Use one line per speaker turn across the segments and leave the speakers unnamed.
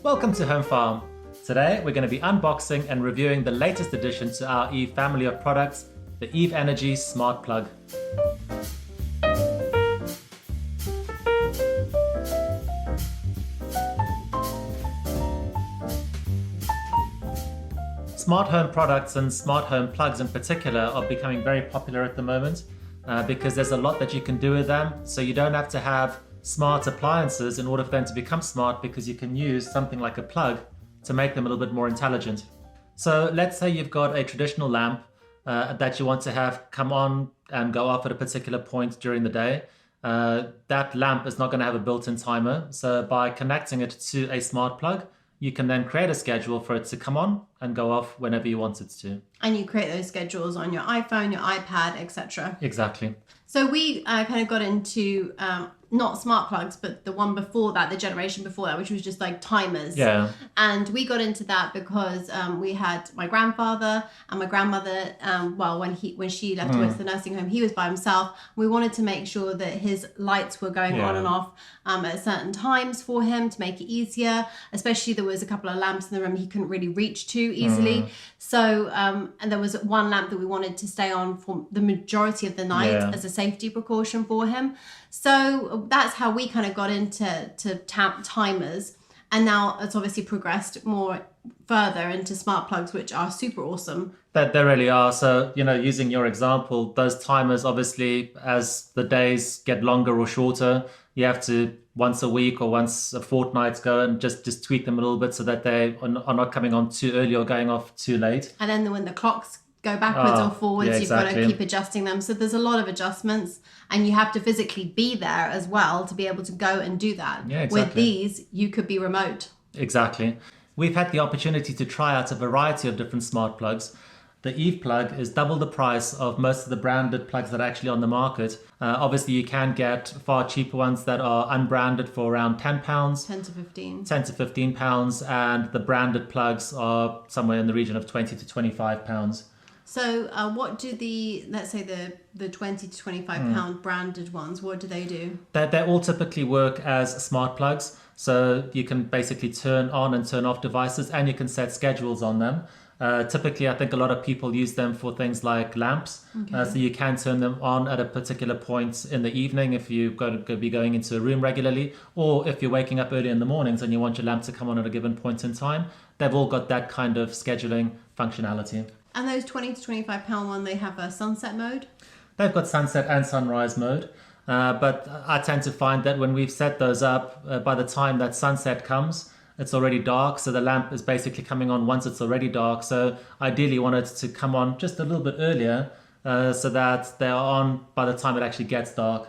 Welcome to Home Farm. Today we're going to be unboxing and reviewing the latest addition to our Eve family of products, the Eve Energy Smart Plug. Smart home products and smart home plugs in particular are becoming very popular at the moment because there's a lot that you can do with them. So you don't have to have smart appliances in order for them to become smart, because you can use something like a plug to make them a little bit more intelligent. So let's say you've got a traditional lamp that you want to have come on and go off at a particular point during the day. That lamp is not going to have a built-in timer. So by connecting it to a smart plug, you can then create a schedule for it to come on and go off whenever you want it to.
And you create those schedules on your iPhone, your iPad, etc.
Exactly.
So we kind of got into not smart plugs, but the one before that, the generation before that, which was just like timers.
Yeah.
And we got into that because we had my grandfather and my grandmother. When she left to work to the nursing home, he was by himself. We wanted to make sure that his lights were going on and off at certain times for him to make it easier. Especially there was a couple of lamps in the room he couldn't really reach to easily. So and there was one lamp that we wanted to stay on for the majority of the night as a safety precaution for him. So that's how we kind of got into timers, and now it's obviously progressed more further into smart plugs, which are super awesome.
They really are. So, using your example, those timers, obviously, as the days get longer or shorter, you have to once a week or once a fortnight go and just tweak them a little bit so that they are not coming on too early or going off too late.
And then when the clocks go backwards or forwards, you've got to keep adjusting them. So there's a lot of adjustments, and you have to physically be there as well to be able to go and do that.
Yeah, exactly.
With these, you could be remote.
Exactly. We've had the opportunity to try out a variety of different smart plugs. The Eve plug is double the price of most of the branded plugs that are actually on the market. Obviously, you can get far cheaper ones that are unbranded for around £10.
10 to 15.
10 to £15, and the branded plugs are somewhere in the region of £20 to £25.
So what do let's say the 20 to 25 pound branded ones, what do they do?
They all typically work as smart plugs. So you can basically turn on and turn off devices, and you can set schedules on them. Typically, I think a lot of people use them for things like lamps. So you can turn them on at a particular point in the evening if you're going to be going into a room regularly, or if you're waking up early in the mornings and you want your lamp to come on at a given point in time. They've all got that kind of scheduling functionality.
And those 20 to 25 pound one, they have a sunset mode?
They've got sunset and sunrise mode. But I tend to find that when we've set those up, by the time that sunset comes, it's already dark. So the lamp is basically coming on once it's already dark. So ideally you want it to come on just a little bit earlier so that they're on by the time it actually gets dark.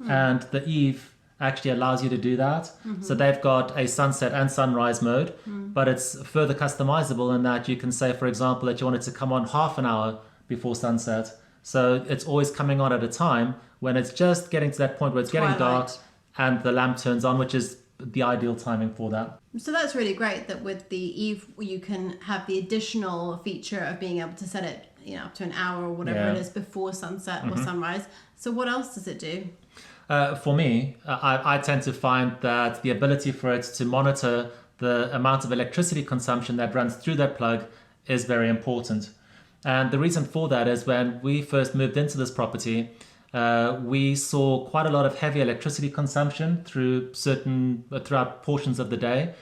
And the Eve actually allows you to do that. So they've got a sunset and sunrise mode, but it's further customizable in that you can say, for example, that you want it to come on half an hour before sunset. So it's always coming on at a time when it's just getting to that point where it's getting dark and the lamp turns on, which is the ideal timing for that.
So that's really great that with the Eve you can have the additional feature of being able to set it up to an hour or whatever it is before sunset or sunrise. So what else does it do?
For me, I tend to find that the ability for it to monitor the amount of electricity consumption that runs through that plug is very important. And the reason for that is when we first moved into this property, we saw quite a lot of heavy electricity consumption throughout portions of the day,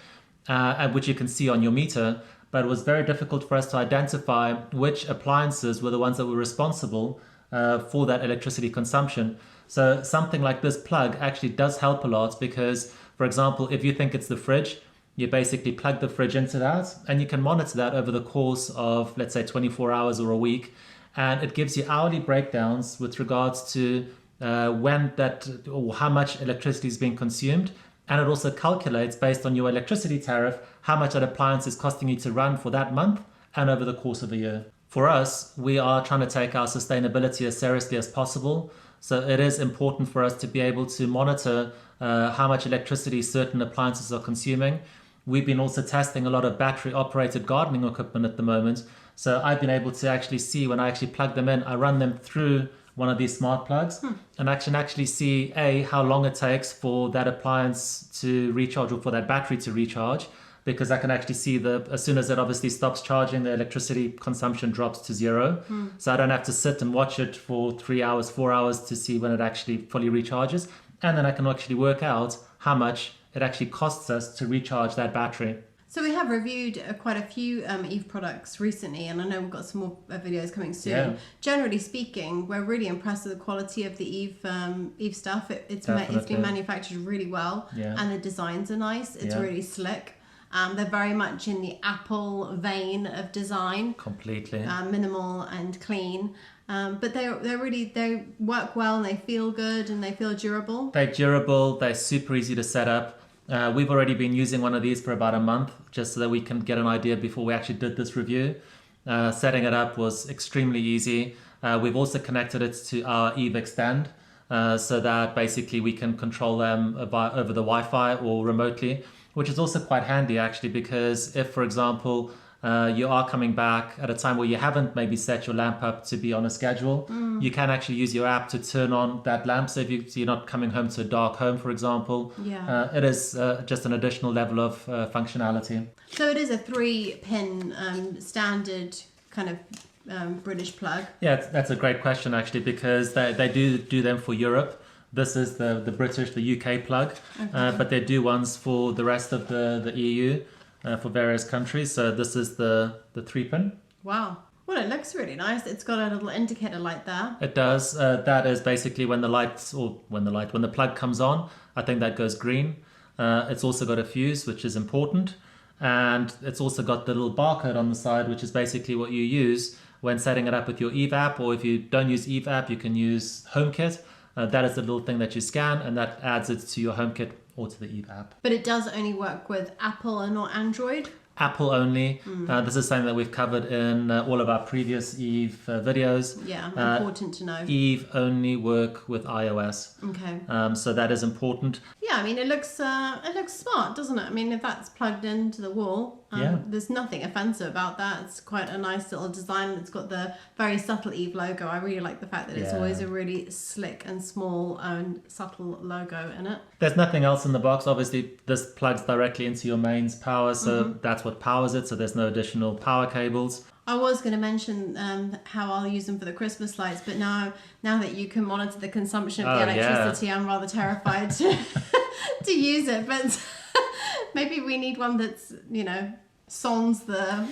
which you can see on your meter. But it was very difficult for us to identify which appliances were the ones that were responsible for that electricity consumption. So something like this plug actually does help a lot because, for example, if you think it's the fridge, you basically plug the fridge into that and you can monitor that over the course of, let's say, 24 hours or a week. And it gives you hourly breakdowns with regards to when that or how much electricity is being consumed. And it also calculates based on your electricity tariff how much that appliance is costing you to run for that month and over the course of a year. For us, we are trying to take our sustainability as seriously as possible. So it is important for us to be able to monitor how much electricity certain appliances are consuming. We've been also testing a lot of battery operated gardening equipment at the moment. So I've been able to actually see when I actually plug them in, I run them through one of these smart plugs and I can actually see how long it takes for that appliance to recharge or for that battery to recharge. because I can actually see as soon as it obviously stops charging, the electricity consumption drops to 0. So I don't have to sit and watch it for 3 hours, 4 hours to see when it actually fully recharges. And then I can actually work out how much it actually costs us to recharge that battery.
So we have reviewed quite a few Eve products recently, and I know we've got some more videos coming soon.
Yeah.
Generally speaking, we're really impressed with the quality of the Eve stuff. It's been manufactured really well, and the designs are nice. It's really slick. They're very much in the Apple vein of design.
Completely.
Minimal and clean. But they work well, and they feel good, and they feel durable.
They're durable. They're super easy to set up. We've already been using one of these for about a month, just so that we can get an idea before we actually did this review. Setting it up was extremely easy. We've also connected it to our Eve Extend, so that basically we can control them over the Wi-Fi or remotely, which is also quite handy actually, because if, for example, you are coming back at a time where you haven't maybe set your lamp up to be on a schedule, you can actually use your app to turn on that lamp. So if you're not coming home to a dark home, for example, it is just an additional level of functionality.
So it is a 3-pin standard kind of British plug.
Yeah, that's a great question actually, because they do them for Europe. This is the British, the UK plug, but they do ones for the rest of the EU. For various countries. So this is the 3-pin.
Wow. Well, it looks really nice. It's got a little indicator light there.
It does. That is basically when the plug comes on, I think that goes green. It's also got a fuse, which is important. And it's also got the little barcode on the side, which is basically what you use when setting it up with your Eve app. Or if you don't use Eve app, you can use HomeKit. That is the little thing that you scan, and that adds it to your HomeKit or to the Eve app.
But it does only work with Apple and not Android?
Apple only. This is something that we've covered in all of our previous Eve videos.
Yeah, important to know.
Eve only work with iOS.
Okay.
So that is important.
Yeah, I mean, it looks smart, doesn't it? I mean, if that's plugged into the wall, there's nothing offensive about that. It's quite a nice little design. It's got the very subtle Eve logo. I really like the fact that it's always a really slick and small and subtle logo in it.
There's nothing else in the box. Obviously, this plugs directly into your mains power, so that's what powers it. So there's no additional power cables.
I was going to mention how I'll use them for the Christmas lights, but now that you can monitor the consumption of the electricity, I'm rather terrified to use it. But maybe we need one that's, sans the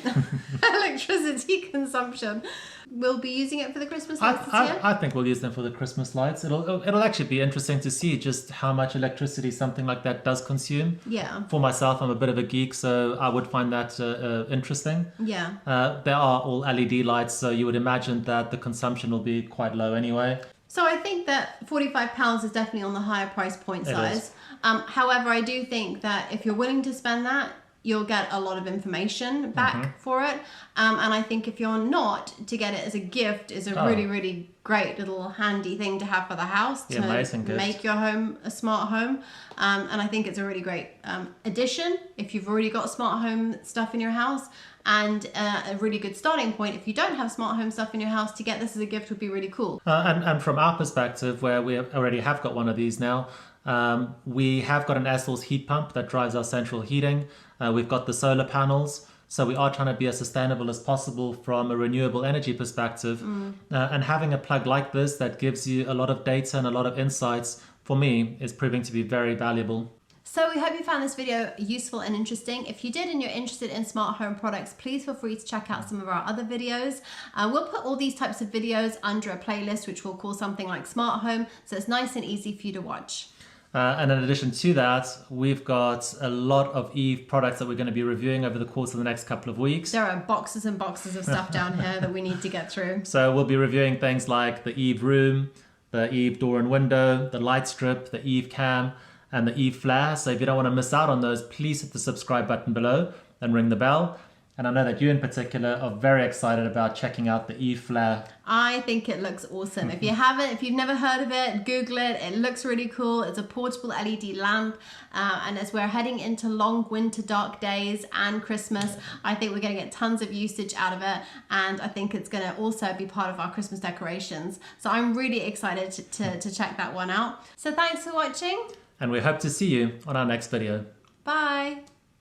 electricity consumption. We'll be using it for the Christmas lights this year?
I think we'll use them for the Christmas lights. It'll actually be interesting to see just how much electricity something like that does consume.
Yeah.
For myself, I'm a bit of a geek, so I would find that interesting.
Yeah.
There are all LED lights, so you would imagine that the consumption will be quite low anyway.
So I think that £45 is definitely on the higher price point size. However, I do think that if you're willing to spend that, you'll get a lot of information back for it. And I think if you're not, to get it as a gift is a really, really great little handy thing to have for the house to make your home a smart home. And I think it's a really great addition if you've already got smart home stuff in your house. And a really good starting point if you don't have smart home stuff in your house, to get this as a gift would be really cool.
And from our perspective, where we already have got one of these now, we have got an air source heat pump that drives our central heating. We've got the solar panels. So we are trying to be as sustainable as possible from a renewable energy perspective. And having a plug like this that gives you a lot of data and a lot of insights, for me, is proving to be very valuable.
So we hope you found this video useful and interesting. If you did and you're interested in smart home products, please feel free to check out some of our other videos. We'll put all these types of videos under a playlist, which we'll call something like Smart Home, so it's nice and easy for you to watch.
And in addition to that, we've got a lot of Eve products that we're going to be reviewing over the course of the next couple of weeks.
There are boxes and boxes of stuff down here that we need to get through.
So we'll be reviewing things like the Eve Room, the Eve Door and Window, the Light Strip, the Eve Cam, and the Eve Flare. So if you don't want to miss out on those, please hit the subscribe button below and ring the bell. And I know that you in particular are very excited about checking out the Eve Flare.
I think it looks awesome. If you've never heard of it, Google it. It looks really cool. It's a portable LED lamp. And as we're heading into long winter dark days and Christmas, I think we're going to get tons of usage out of it. And I think it's going to also be part of our Christmas decorations. So I'm really excited to check that one out. So thanks for watching.
And we hope to see you on our next video.
Bye.